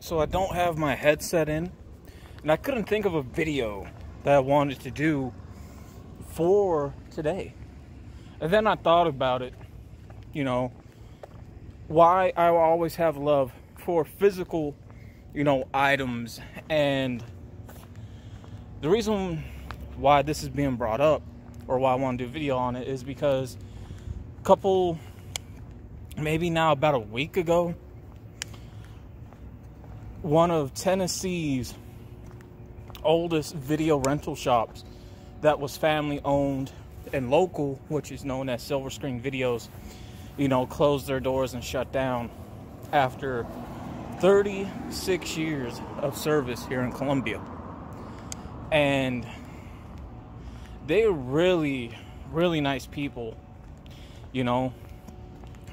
So I don't have my headset in, and I couldn't think of a video that I wanted to do for today. And then I thought about it, you know, why I always have love for physical, items. And the reason why this is being brought up, or why I want to do a video on it, is because maybe now about a week ago, one of Tennessee's oldest video rental shops that was family owned and local, which is known as Silver Screen Videos, closed their doors and shut down after 36 years of service here in Columbia. And they're really, really nice people,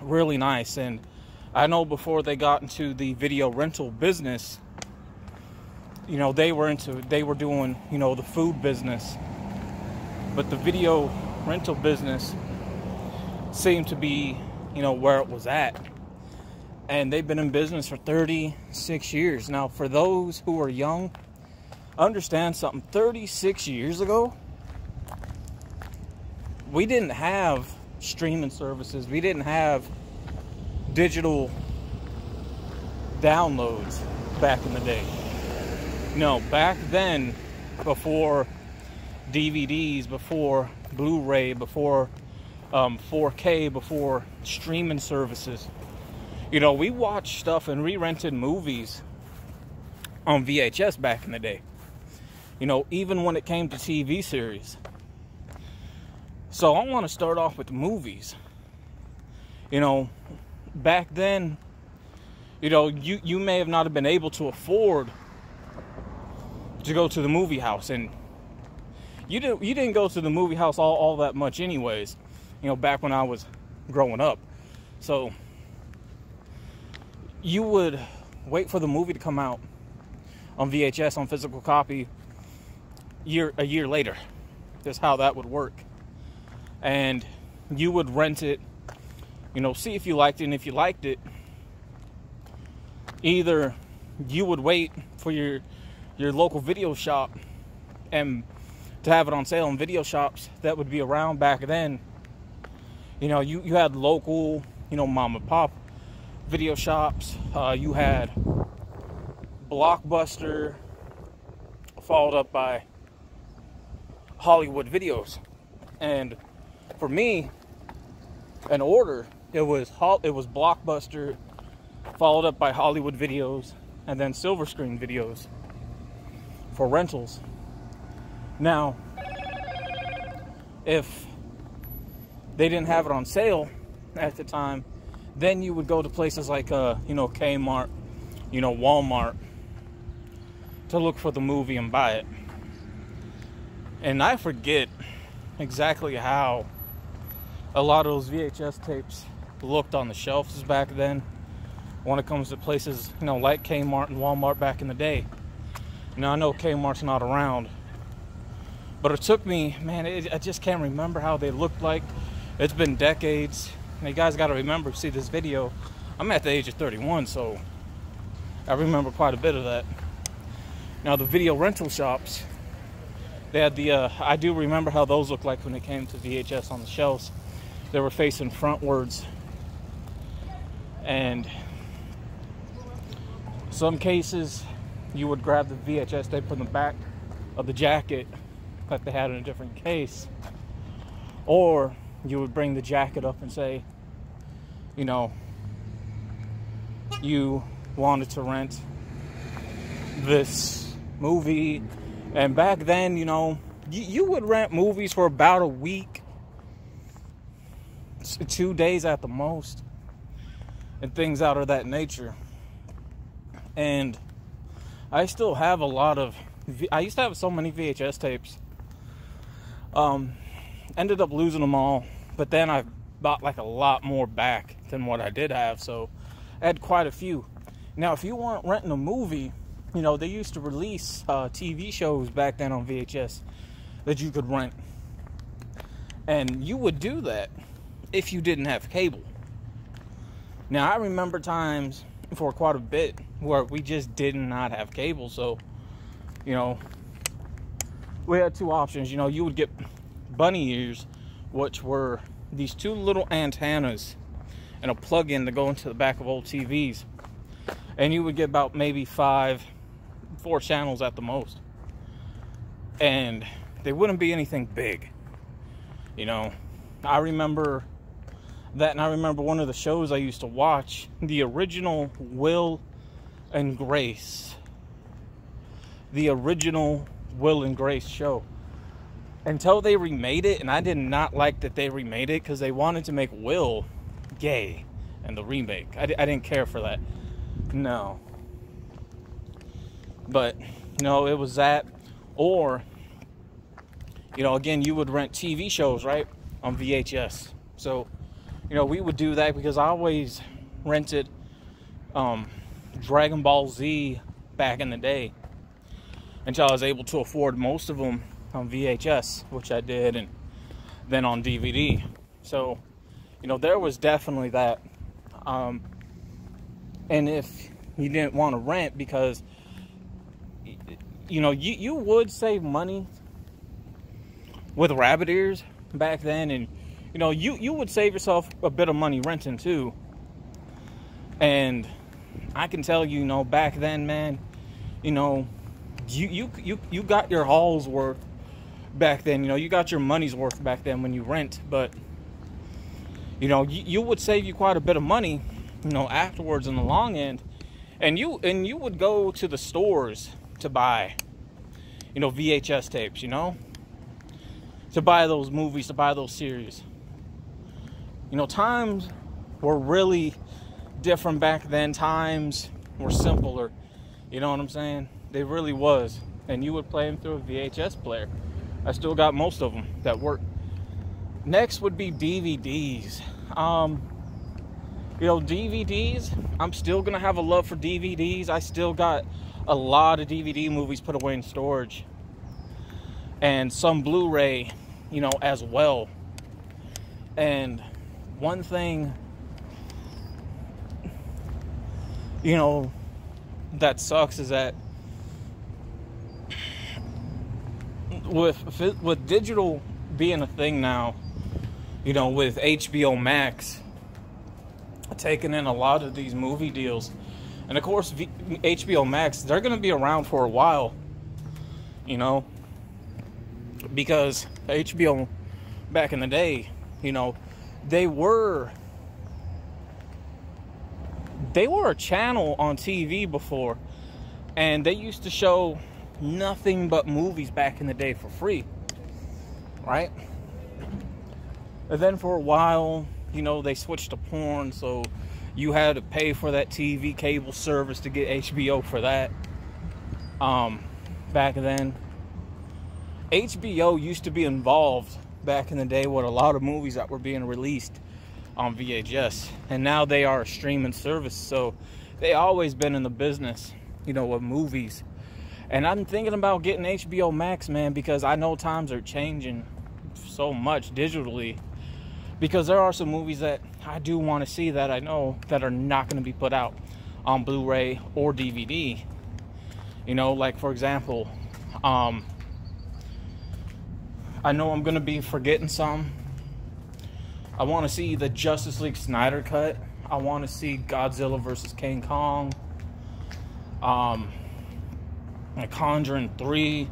really nice. And I know before they got into the video rental business, they were doing, the food business. But the video rental business seemed to be, where it was at. And they've been in business for 36 years. Now, for those who are young, understand something. 36 years ago, we didn't have streaming services. We didn't have digital downloads back in the day. No, back then, before DVDs, before Blu-ray, before 4K, before streaming services, we watched stuff and re-rented movies on VHS back in the day. Even when it came to TV series. So I want to start off with the movies. Back then, you may have not have been able to afford to go to the movie house, and you didn't go to the movie house all that much anyways, back when I was growing up. So you would wait for the movie to come out on VHS, on physical copy, a year later. That's how that would work. And you would rent it, see if you liked it. And if you liked it, either you would wait for your local video shop and to have it on sale in video shops that would be around back then. You had local, mom and pop video shops. You had Blockbuster, followed up by Hollywood Videos. And for me, an order, it was Blockbuster, followed up by Hollywood Videos, and then Silver Screen Videos for rentals. Now, if they didn't have it on sale at the time, then you would go to places like Kmart, Walmart, to look for the movie and buy it. And I forget exactly how a lot of those VHS tapes looked on the shelves back then, when it comes to places, like Kmart and Walmart back in the day. Now, I know Kmart's not around, but it took me, I just can't remember how they looked like. It's been decades. And you guys got to remember, see this video, I'm at the age of 31, so I remember quite a bit of that. Now, the video rental shops, they had I do remember how those looked like when it came to VHS on the shelves. They were facing frontwards. And some cases, you would grab the VHS tape from the back of the jacket that they had in a different case. Or you would bring the jacket up and say, you wanted to rent this movie. And back then, you would rent movies for about a week, 2 days at the most, and things out of that nature. And I still have a lot of, I used to have so many VHS tapes. Ended up losing them all, but then I bought like a lot more back than what I did have, so I had quite a few. Now, if you weren't renting a movie, they used to release TV shows back then on VHS that you could rent. And you would do that if you didn't have cable. Now, I remember times for quite a bit where we just did not have cable. So, you know, we had two options. You know, you would get bunny ears, which were these two little antennas and a plug-in to go into the back of old TVs. And you would get about maybe 4 channels at the most. And they wouldn't be anything big. You know, I remember that, and I remember one of the shows I used to watch, the original Will and Grace. The original Will and Grace show. Until they remade it, and I did not like that they remade it because they wanted to make Will gay in the remake. I didn't care for that. No. But, you know, it was that. Or, you know, again, you would rent TV shows, right? On VHS. So, you know, we would do that because I always rented Dragon Ball Z back in the day. Until I was able to afford most of them on VHS, which I did, and then on DVD. So, you know, there was definitely that. And if you didn't want to rent, because, you know, you would save money with rabbit ears back then, and, you know, you would save yourself a bit of money renting too. And I can tell you, you know, back then, man, you know, you got your haul's worth back then. You know, you got your money's worth back then when you rent. But, you know, you would save you quite a bit of money, you know, afterwards in the long end. And you would go to the stores to buy, you know, VHS tapes, you know, to buy those movies, to buy those series. You know, times were really different back then. Times were simpler. You know what I'm saying? They really was. And you would play them through a VHS player. I still got most of them that work. Next would be DVDs. You know, DVDs, I'm still going to have a love for DVDs. I still got a lot of DVD movies put away in storage. And some Blu-ray, you know, as well. And one thing, you know, that sucks is that with digital being a thing now, you know, with HBO Max taking in a lot of these movie deals, and of course HBO Max, they're going to be around for a while, you know, because HBO back in the day, you know, they were a channel on TV before, and they used to show nothing but movies back in the day for free, right? And then for a while, you know, they switched to porn, so you had to pay for that TV cable service to get HBO for that. Back then, HBO used to be involved back in the day with a lot of movies that were being released on VHS, and now they are a streaming service, so they always been in the business, you know, with movies. And I'm thinking about getting HBO Max, man, because I know times are changing so much digitally, because there are some movies that I do want to see that I know that are not going to be put out on Blu-ray or DVD. You know, like, for example, I know I'm going to be forgetting some. I want to see the Justice League Snyder Cut. I want to see Godzilla vs. King Kong. Conjuring 3.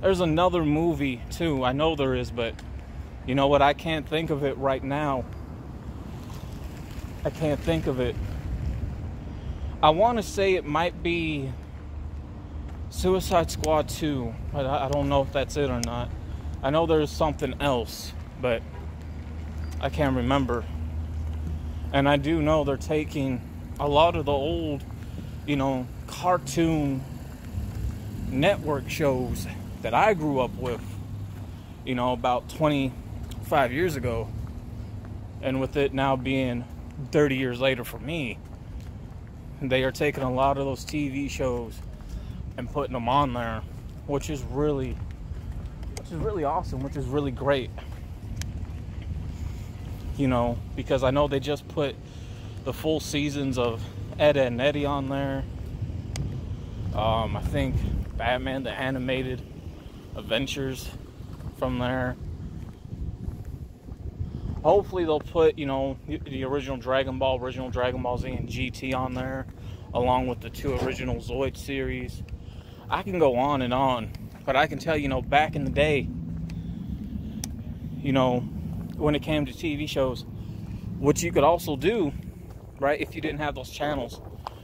There's another movie too. I know there is, but you know what? I can't think of it right now. I can't think of it. I want to say it might be Suicide Squad 2, but I don't know if that's it or not. I know there's something else, but I can't remember. And I do know they're taking a lot of the old, you know, cartoon network shows that I grew up with, you know, about 25 years ago. And with it now being 30 years later for me, they are taking a lot of those TV shows and putting them on there, which is really awesome, which is really great. you know, because I know they just put the full seasons of Ed, Edd n Eddy on there. I think Batman the Animated Adventures from there. Hopefully they'll put, you know, the original Dragon Ball Z, and GT on there, along with the 2 original Zoid series. I can go on, but I can tell you, back in the day, when it came to TV shows, what you could also do, right, if you didn't have those channels,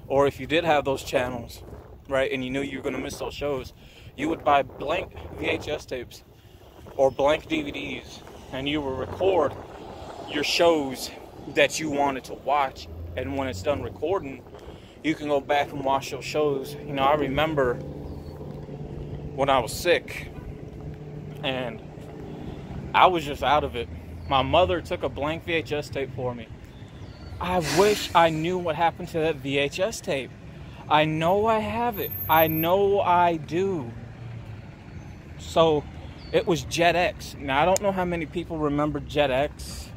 or if you did have those channels, right, and you knew you were going to miss those shows, you would buy blank VHS tapes or blank DVDs, and you would record your shows that you wanted to watch, and when it's done recording, you can go back and watch those shows. I remember when I was sick, and I was just out of it. My mother took a blank VHS tape for me. I wish I knew what happened to that VHS tape. I know I have it. I know I do. So, it was JEDDEX. Now, I don't know how many people remember JEDDEX,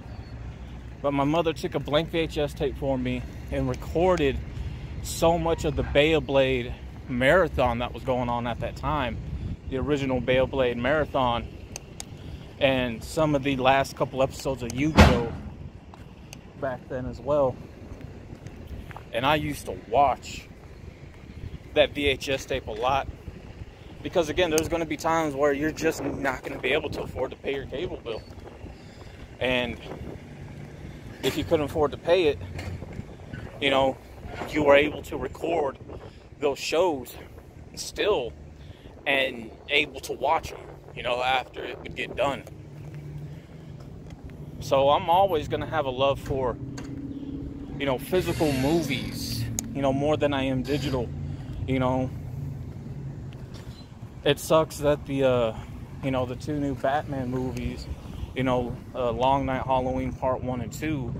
but my mother took a blank VHS tape for me and recorded so much of the Beyblade marathon that was going on at that time. The original Beyblade marathon. And some of the last couple episodes of Yu-Gi-Oh! Back then as well. And I used to watch that VHS tape a lot. Because again, there's going to be times where you're just not going to be able to afford to pay your cable bill. And if you couldn't afford to pay it, you were able to record those shows still and able to watch them, after it would get done. So I'm always going to have a love for, physical movies, more than I am digital. It sucks that the 2 new Batman movies, Long Night Halloween Part 1 and 2,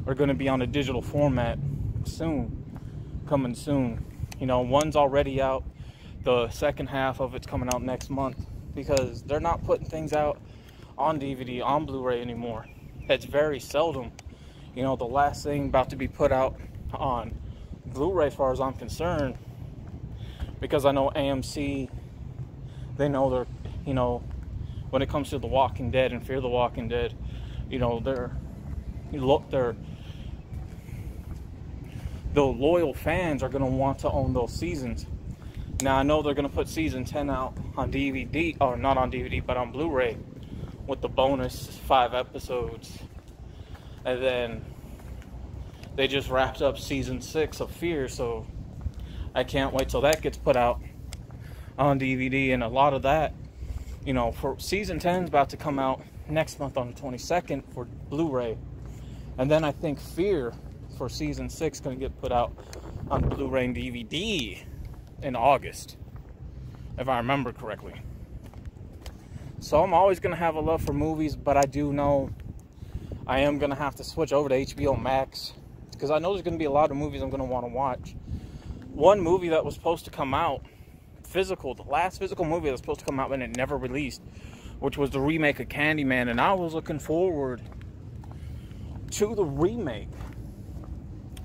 are going to be on a digital format coming soon. One's already out. The second half of it's coming out next month, because they're not putting things out on DVD, on Blu-ray anymore. It's very seldom. The last thing about to be put out on Blu-ray, as far as I'm concerned, because I know AMC, they know they're, when it comes to The Walking Dead and Fear the Walking Dead, the loyal fans are going to want to own those seasons. Now, I know they're going to put season 10 out on DVD, or not on DVD, but on Blu-ray, with the bonus 5 episodes. And then they just wrapped up season 6 of Fear, so I can't wait till that gets put out on DVD. And a lot of that, for season 10 is about to come out next month on the 22nd for Blu-ray. And then I think Fear for season 6 is going to get put out on Blu-ray and DVD in August, if I remember correctly. So I'm always going to have a love for movies, but I do know I am going to have to switch over to HBO Max, because I know there's going to be a lot of movies I'm going to want to watch. One movie that was supposed to come out, the last physical movie that was supposed to come out and it never released, which was the remake of Candyman, and I was looking forward to the remake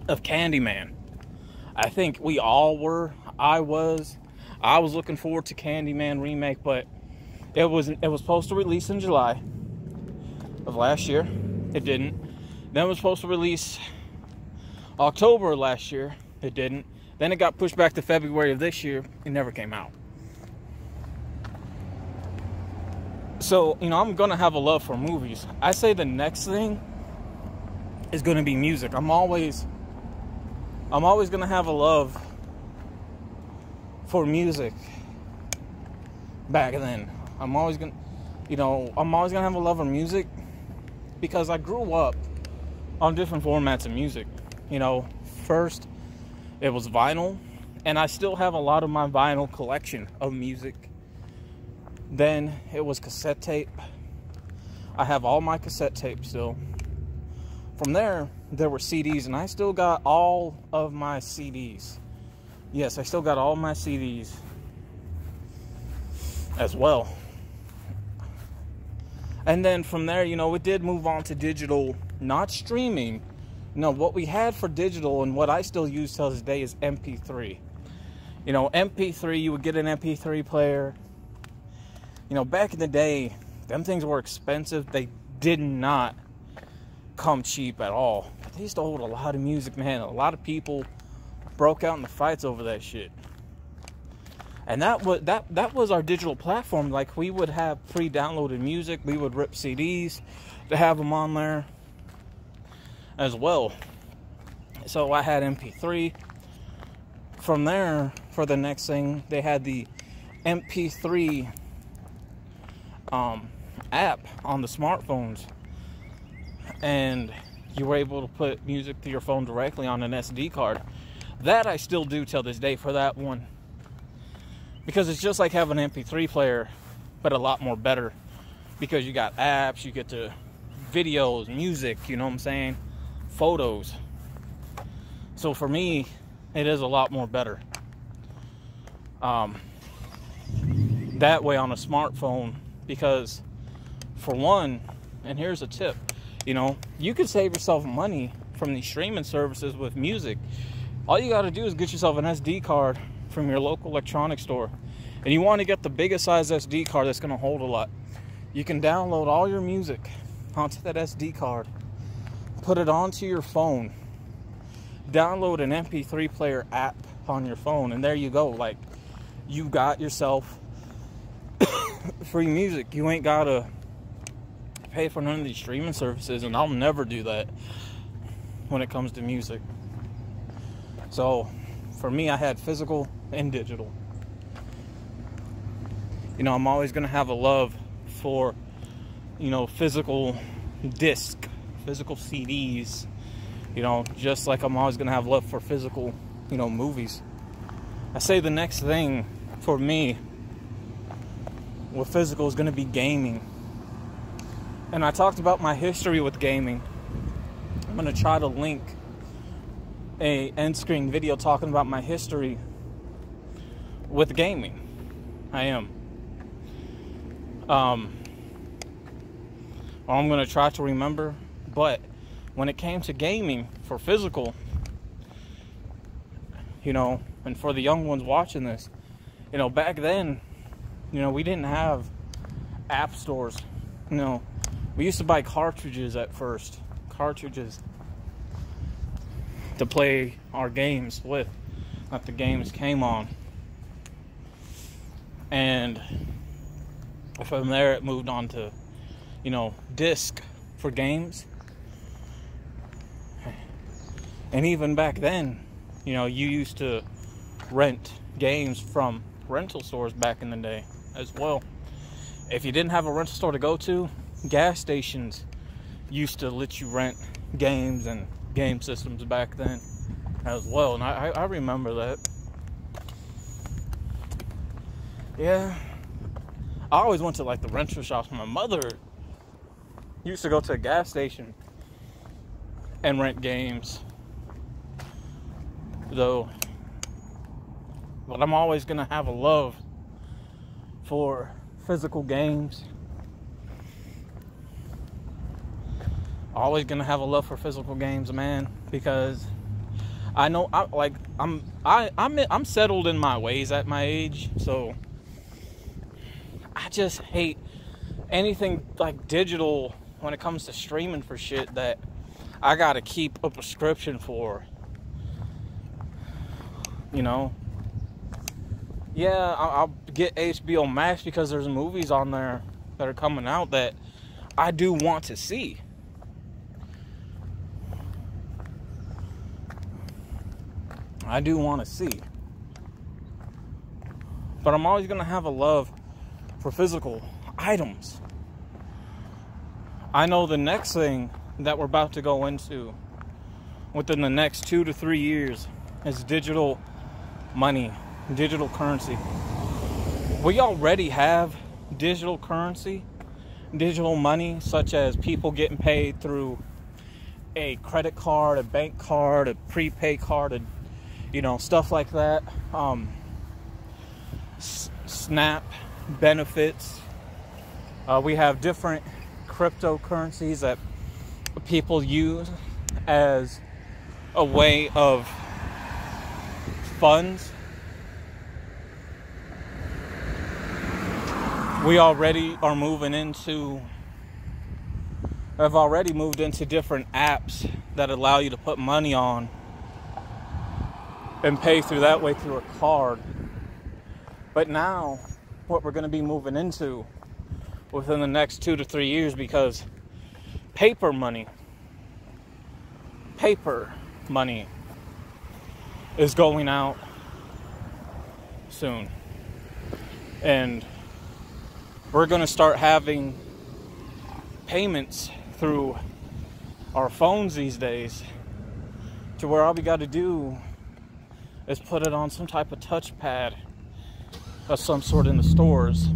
of Candyman. I think we all were. I was looking forward to Candyman remake, but it was supposed to release in July of last year. It didn't. Then it was supposed to release October of last year. It didn't. Then it got pushed back to February of this year. It never came out. So, I'm going to have a love for movies. I say the next thing is going to be music. I'm always going to have a love for music. Back then, I'm always going to have a love for music, because I grew up on different formats of music. First it was vinyl, and I still have a lot of my vinyl collection of music. Then it was cassette tape. I have all my cassette tapes still. From there were CDs, and I still got all of my CDs. Yes, I still got all my CDs as well. And then from there, it did move on to digital not streaming. No, what we had for digital and what I still use till this day is MP3. You know, MP3, you would get an MP3 player. You know, back in the day, them things were expensive. They did not come cheap at all. But they used to hold a lot of music, man. A lot of people broke out in the fights over that shit. And that was our digital platform. Like, we would have pre-downloaded music. We would rip CDs to have them on there as well. So I had MP3. From there, for the next thing, they had the MP3 app on the smartphones, and you were able to put music to your phone directly on an SD card. That I still do till this day for that one, because it's just like having an MP3 player, but a lot more better, because you got apps, you get to videos, music, you know what I'm saying, photos. So for me, it is a lot more better that way on a smartphone, because for one, and here's a tip, you know, you could save yourself money from these streaming services with music. All you got to do is get yourself an SD card from your local electronics store, and you want to get the biggest size SD card that's going to hold a lot. You can download all your music onto that SD card, put it onto your phone, download an MP3 player app on your phone, and there you go. Like, you got yourself free music. You ain't gotta pay for none of these streaming services, and I'll never do that when it comes to music. So for me, I had physical and digital. You know, I'm always gonna have a love for, you know, physical disc, physical CDs. You know, just like I'm always gonna have love for physical, you know, movies. I say the next thing for me with physical is gonna be gaming. And I talked about my history with gaming. I'm gonna try to link a end screen video talking about my history with gaming. I am. Or I'm gonna try to remember, but when it came to gaming for physical, you know, and for the young ones watching this, you know, back then, you know, we didn't have app stores. You know, we used to buy cartridges at first, cartridges to play our games with, that the games came on. And from there it moved on to, you know, disc for games. And even back then, you know, you used to rent games from rental stores back in the day as well. If you didn't have a rental store to go to, gas stations used to let you rent games and game systems back then as well. And I remember that. Yeah. I always went to like the rental shops. My mother used to go to a gas station and rent games, though. But I'm always gonna have a love for physical games. Always gonna have a love for physical games, man, because I know I'm settled in my ways at my age, so I just hate anything like digital when it comes to streaming for shit that I gotta keep a prescription for. You know, yeah, I'll get HBO Max because there's movies on there that are coming out that I do want to see. I do want to see. But I'm always going to have a love for physical items. I know the next thing that we're about to go into within the next 2 to 3 years is digital money, digital currency. We already have digital currency, digital money, such as people getting paid through a credit card, a bank card, a prepaid card, you know, stuff like that. SNAP benefits. We have different cryptocurrencies that people use as a way of funds. We already are have already moved into different apps that allow you to put money on and pay through that way through a card. But now, what we're going to be moving into within the next 2 to 3 years, because paper money is going out soon. And we're going to start having payments through our phones these days, to where all we got to do is put it on some type of touchpad of some sort in the stores,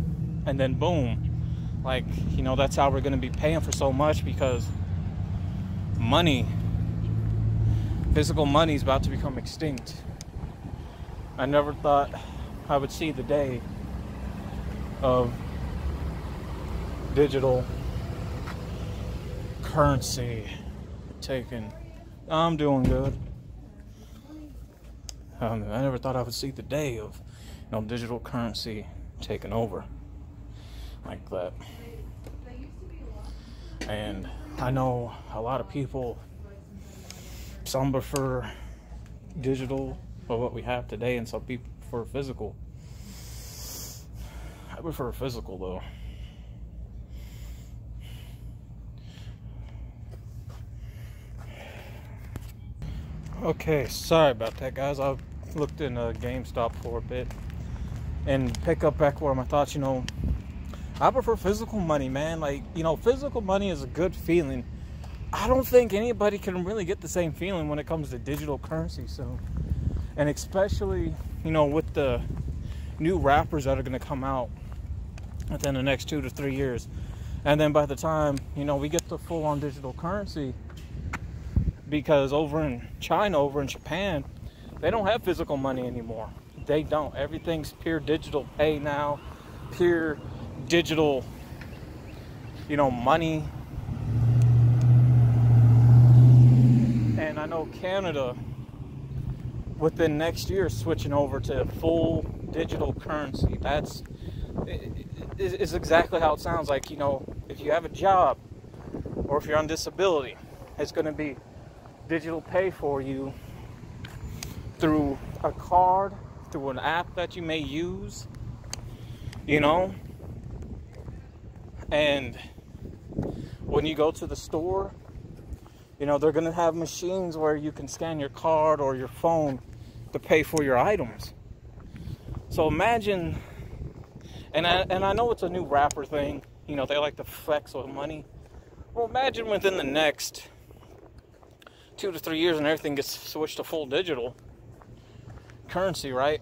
and then boom, like, you know, that's how we're going to be paying for so much, because physical money is about to become extinct. I never thought I would see the day of digital currency taken. I'm doing good. I never thought I would see the day of, you know, digital currency taking over like that. And I know a lot of people, some prefer digital for what we have today, and some people prefer physical. I prefer physical though. Okay, sorry about that, guys. I looked in GameStop for a bit and pick up back where my thoughts. You know, I prefer physical money, man. Like, you know, physical money is a good feeling. I don't think anybody can really get the same feeling when it comes to digital currency. So, and especially, you know, with the new rappers that are going to come out within the next 2 to 3 years, and then by the time, you know, we get the full-on digital currency, because over in China, over in Japan, they don't have physical money anymore. They don't. Everything's pure digital pay now, pure digital, you know, money. And I know Canada, within next year, is switching over to full digital currency. It's exactly how it sounds. Like, you know, if you have a job or if you're on disability, it's going to be digital pay for you through a card, through an app that you may use, you know. And when you go to the store, you know, they're going to have machines where you can scan your card or your phone to pay for your items. So imagine, and I know it's a new rapper thing, you know, they like to flex with money. Well, imagine within the next 2 to 3 years and everything gets switched to full digital currency, right?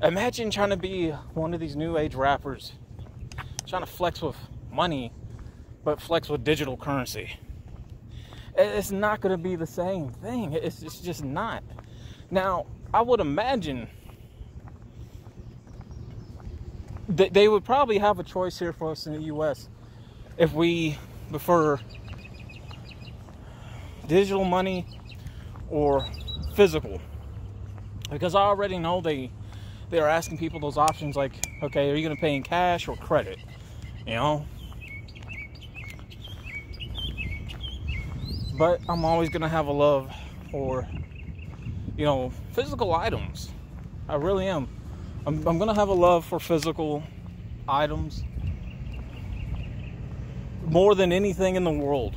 Imagine trying to be one of these new age rappers, trying to flex with money, but flex with digital currency. It's not going to be the same thing. It's just not. Now, I would imagine that they would probably have a choice here for us in the U.S. if we prefer digital money or physical, because I already know they are asking people those options, like, okay, are you going to pay in cash or credit, you know? But I'm always going to have a love for, you know, physical items. I really am. I'm going to have a love for physical items more than anything in the world.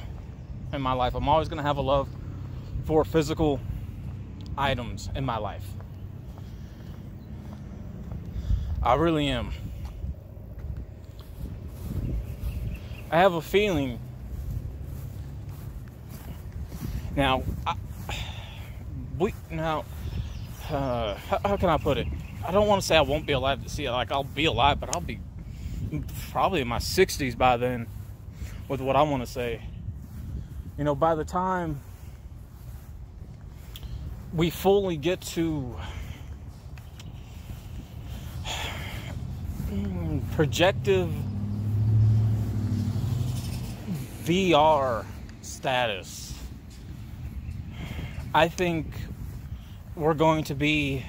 In my life, I'm always going to have a love for physical items in my life. I really am. I have a feeling now. How can I put it? I don't want to say I won't be alive to see it. Like, I'll be alive, but I'll be probably in my 60s by then, with what I want to say. You know, by the time we fully get to VR status. I think we're going to be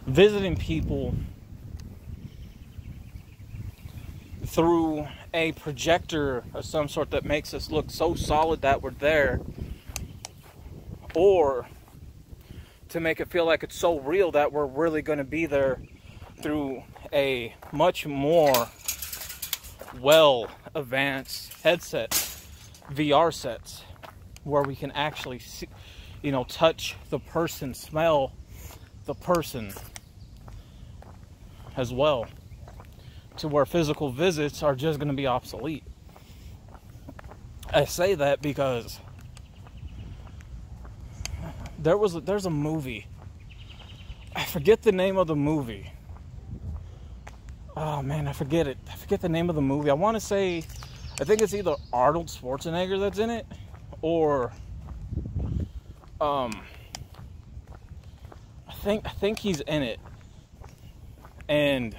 visiting people through a projector of some sort that makes us look so solid that we're there, or to make it feel like it's so real that we're really going to be there through a much more well-advanced headset, VR sets, where we can actually see, touch the person, smell the person as well, to where physical visits are just going to be obsolete. I say that because there's a movie. I forget the name of the movie. Oh man, I forget it. I forget the name of the movie. I want to say, I think it's either Arnold Schwarzenegger that's in it, or I think he's in it, and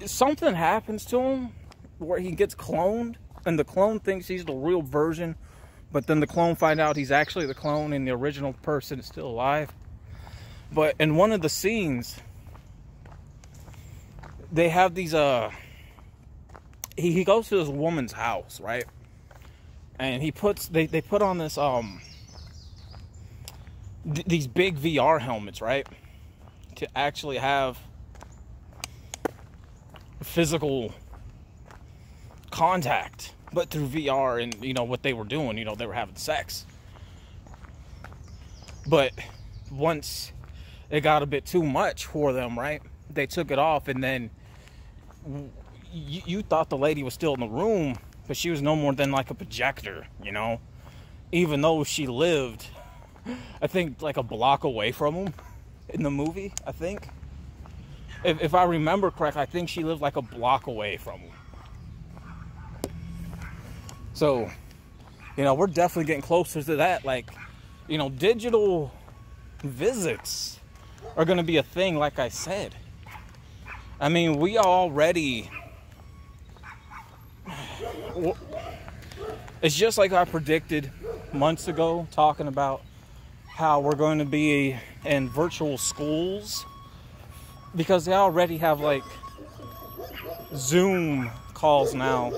something happens to him where he gets cloned, and the clone thinks he's the real version, but then the clone finds out he's actually the clone and the original person is still alive. But in one of the scenes, they have these he goes to this woman's house, right? And they put on this these big VR helmets, right? To actually have physical contact, but through VR. And what they were doing, they were having sex. But once it got a bit too much for them, right, they took it off, and then you thought the lady was still in the room, but she was no more than like a projector, even though she lived, I think, like a block away from him in the movie. I think, if I remember correct, I think she lived like a block away from him. So, we're definitely getting closer to that. Like, digital visits are going to be a thing, like I said. I mean, we already... It's just like I predicted months ago, talking about how we're going to be in virtual schools, because they already have, like, Zoom calls now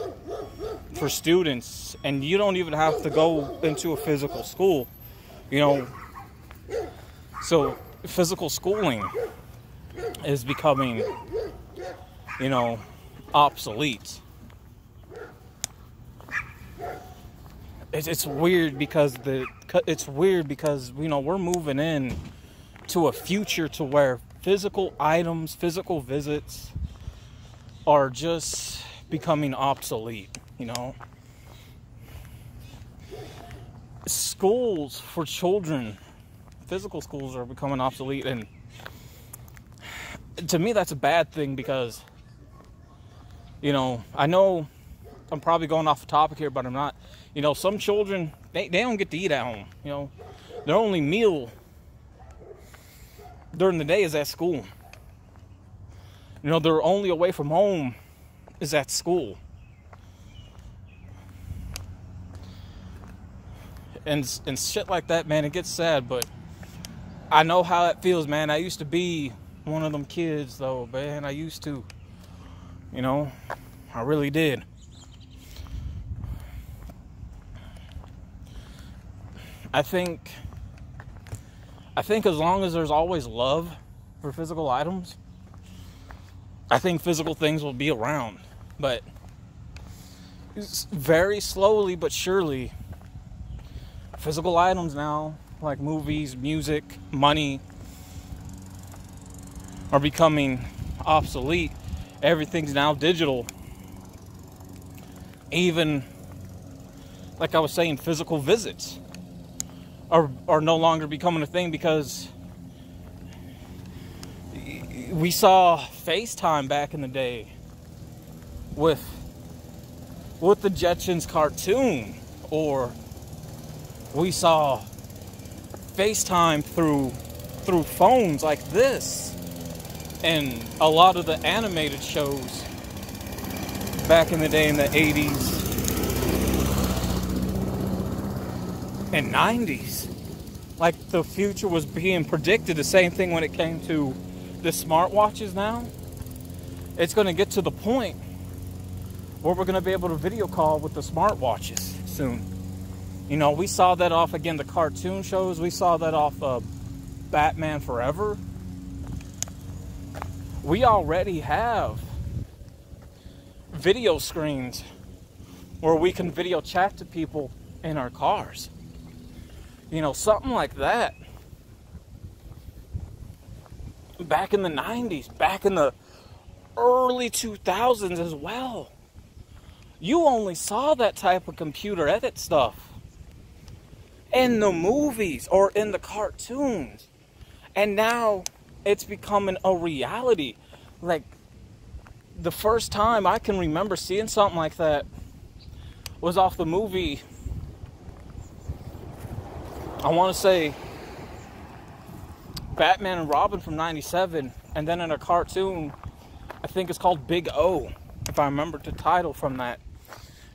for students, and you don't even have to go into a physical school, So physical schooling is becoming, obsolete. It's weird because we're moving in to a future to where physical items, physical visits are just becoming obsolete. Schools for children, physical schools, are becoming obsolete, and to me that's a bad thing, because I know I'm probably going off the topic here, but I'm not. Some children, they don't get to eat at home. Their only meal during the day is at school. Their only away from home is at school. And shit like that, man, it gets sad, but I know how it feels, man. I used to be one of them kids, though, man. I used to. I really did. I think as long as there's always love for physical items, I think physical things will be around. But very slowly but surely, physical items now, like movies, music, money, are becoming obsolete. Everything's now digital. Even, like I was saying, physical visits are no longer becoming a thing, because we saw FaceTime back in the day with the Jetsons cartoon, or we saw FaceTime through phones like this. And a lot of the animated shows back in the day in the 80s and 90s, like the future was being predicted. The same thing when it came to the smartwatches now. It's going to get to the point where we're going to be able to video call with the smartwatches soon. You know, we saw that off, again, the cartoon shows. We saw that off Batman Forever. We already have video screens where we can video chat to people in our cars. You know, something like that. Back in the 90s, back in the early 2000s as well. You only saw that type of computer edit stuff in the movies or in the cartoons. And now it's becoming a reality. Like, the first time I can remember seeing something like that was off the movie, I want to say Batman and Robin from 97, and then in a cartoon, I think it's called Big O, if I remember the title from that,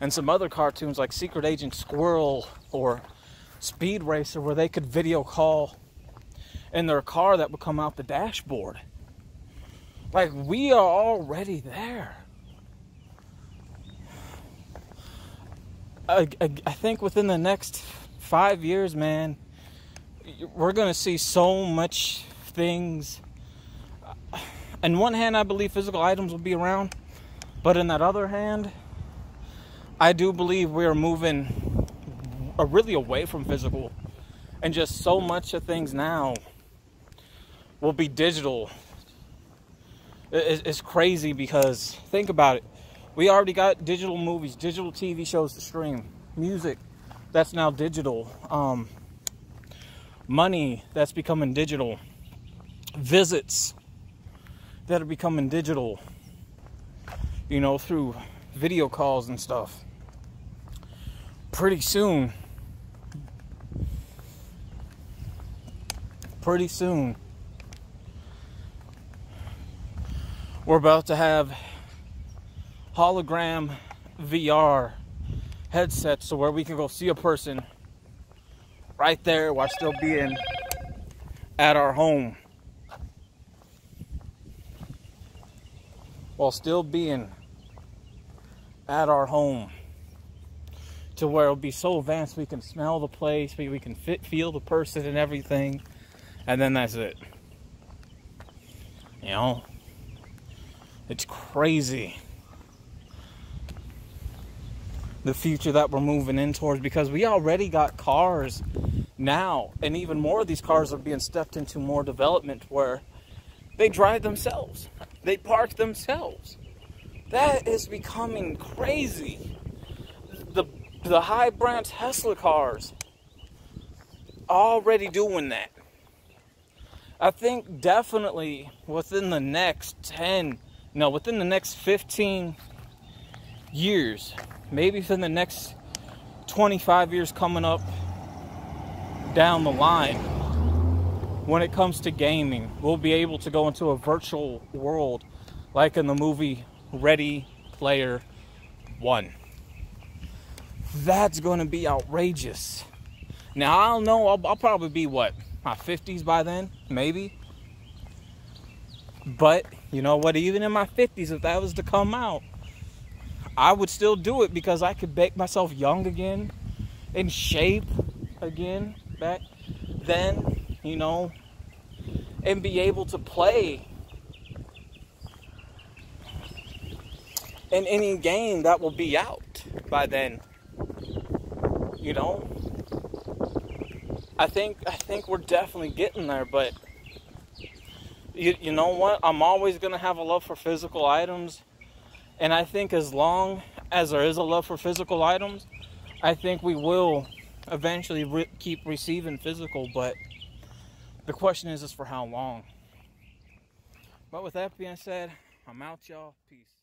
and some other cartoons like Secret Agent Squirrel or Speed Racer, where they could video call in their car that would come out the dashboard. Like, we are already there. I think within the next 5 years, man, we're going to see so much things. On one hand, I believe physical items will be around, but in that other hand, I do believe we are moving really away from physical, and just so much of things now will be digital. It's crazy, because think about it. We already got digital movies, digital TV shows to stream, music that's now digital, money that's becoming digital, visits that are becoming digital, you know, through video calls and stuff. Pretty soon, we're about to have hologram VR headsets, so where we can go see a person right there while still being at our home. To where it'll be so advanced we can smell the place, we can feel the person and everything, and then that's it. You know, it's crazy, the future that we're moving in towards, because we already got cars now, and even more of these cars are being stepped into more development where they drive themselves, they park themselves. That is becoming crazy. The high-brand Tesla cars already doing that. I think definitely within the next 15 years, maybe within the next 25 years coming up down the line, when it comes to gaming, we'll be able to go into a virtual world like in the movie Ready Player One. That's going to be outrageous. Now, I don't know, I'll probably be, what, my 50s by then? Maybe. But, you know what, even in my 50s, if that was to come out, I would still do it, because I could make myself young again, in shape again, back then, you know, and be able to play in any game that will be out by then. You know, I think we're definitely getting there, but you know what? I'm always going to have a love for physical items, and I think as long as there is a love for physical items, I think we will eventually keep receiving physical, but the question is for how long. But with that being said, I'm out, y'all. Peace.